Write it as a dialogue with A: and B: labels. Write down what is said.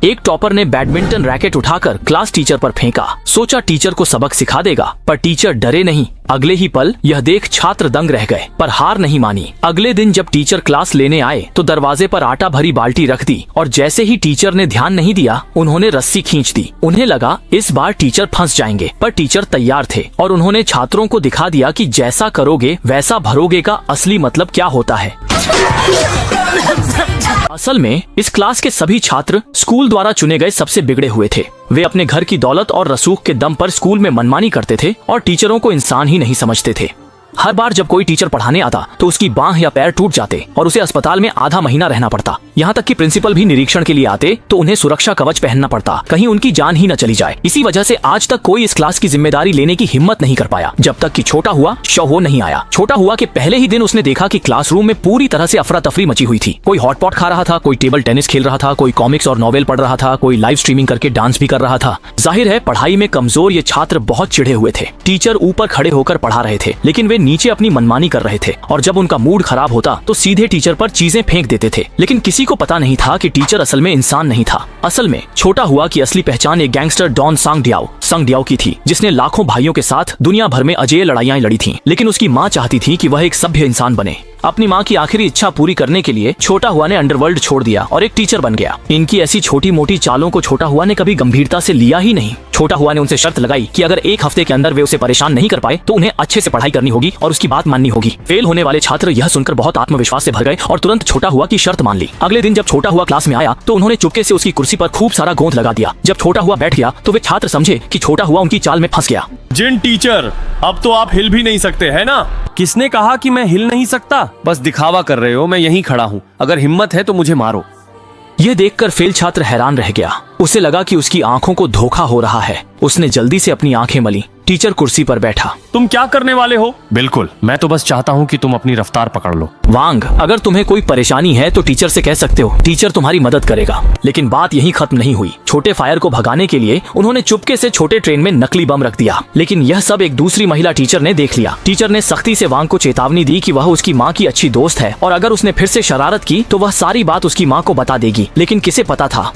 A: एक टॉपर ने badminton racket उठाकर क्लास टीचर पर फेंका। सोचा टीचर को सबक सिखा देगा, पर टीचर डरे नहीं। अगले ही पल यह देख छात्र दंग रह गए, पर हार नहीं मानी। अगले दिन जब टीचर क्लास लेने आए तो दरवाजे पर आटा भरी बाल्टी रख दी और जैसे ही टीचर ने ध्यान नहीं दिया, उन्होंने रस्सी खींच दी। उन्हें लगा इस बार टीचर फंस जाएंगे, पर टीचर तैयार थे और उन्होंने छात्रों को दिखा दिया कि जैसा करोगे वैसा भरोगे का असली मतलब क्या होता है। असल में इस क्लास के सभी छात्र स्कूल द्वारा चुने गए सबसे बिगड़े हुए थे। वे अपने घर की दौलत और रसूख के दम पर स्कूल में मनमानी करते थे और टीचरों को इंसान ही नहीं समझते थे। हर बार जब कोई टीचर पढ़ाने आता तो उसकी बांह या पैर टूट जाते और उसे अस्पताल में आधा महीना रहना पड़ता। यहाँ तक कि प्रिंसिपल भी निरीक्षण के लिए आते तो उन्हें सुरक्षा कवच पहनना पड़ता, कहीं उनकी जान ही न चली जाए। इसी वजह से आज तक कोई इस क्लास की जिम्मेदारी लेने की हिम्मत नहीं कर पाया, जब तक कि छोटा हुआ शौहो नहीं आया। छोटा हुआ के पहले ही दिन उसने देखा कि क्लासरूम में पूरी तरह से अफरा तफरी मची हुई थी। कोई हॉटपॉट खा रहा था, कोई टेबल टेनिस खेल रहा था, कोई कॉमिक्स और नॉवेल पढ़ रहा था, कोई लाइव स्ट्रीमिंग करके डांस भी कर रहा था। जाहिर है पढ़ाई में कमजोर ये छात्र बहुत चिढ़े हुए थे। टीचर ऊपर खड़े होकर पढ़ा रहे थे, लेकिन वे नीचे अपनी मनमानी कर रहे थे और जब उनका मूड खराब होता तो सीधे टीचर पर चीजें फेंक देते थे। लेकिन किसी को पता नहीं था कि टीचर असल में इंसान नहीं था। असल में छोटा हुआ की असली पहचान एक गैंगस्टर डॉन सांग डियाओ की थी, जिसने लाखों भाइयों के साथ दुनिया भर में अजेय लड़ाइयां लड़ी थीं। लेकिन उसकी माँ चाहती थी कि वह एक सभ्य इंसान बने। अपनी माँ की आखिरी इच्छा पूरी करने के लिए छोटा हुआ ने अंडरवर्ल्ड छोड़ दिया और एक टीचर बन गया। इनकी ऐसी छोटी मोटी चालों को छोटा हुआ ने कभी गंभीरता से लिया ही नहीं। छोटा हुआ ने उनसे शर्त लगाई कि अगर एक हफ्ते के अंदर वे उसे परेशान नहीं कर पाए तो उन्हें अच्छे से पढ़ाई करनी होगी और उसकी बात माननी होगी। फेल होने वाले छात्र यह सुनकर बहुत आत्मविश्वास से भर गए और तुरंत छोटा हुआ की शर्त मान ली। अगले दिन जब छोटा हुआ क्लास में आया तो उन्होंने चुपके से उसकी कुर्सी पर खूब सारा गोंद लगा दिया। जब छोटा हुआ बैठ गया तो वे छात्र समझे कि छोटा हुआ उनकी चाल में फंस गया।
B: जिन टीचर, अब तो आप हिल भी नहीं सकते है ना?
C: किसने कहा कि मैं हिल नहीं सकता? बस दिखावा कर रहे हो, मैं यहीं खड़ा हूँ। अगर हिम्मत है तो मुझे मारो।
A: यह देखकर फेल छात्र हैरान रह गया। उसे लगा कि उसकी आंखों को धोखा हो रहा है। उसने जल्दी से अपनी आंखें मली। टीचर कुर्सी पर बैठा।
B: तुम क्या करने वाले हो?
C: बिल्कुल, मैं तो बस चाहता हूँ कि तुम अपनी रफ्तार पकड़ लो।
A: वांग, अगर तुम्हें कोई परेशानी है तो टीचर से कह सकते हो, टीचर तुम्हारी मदद करेगा। लेकिन बात यहीं खत्म नहीं हुई। छोटे फायर को भगाने के लिए उन्होंने चुपके से छोटे ट्रेन में नकली बम रख दिया। लेकिन यह सब एक दूसरी महिला टीचर ने देख लिया। टीचर ने सख्ती से वांग को चेतावनी दी कि वह उसकी माँ की अच्छी दोस्त है और अगर उसने फिर से शरारत की तो वह सारी बात उसकी माँ को बता देगी। लेकिन किसे पता था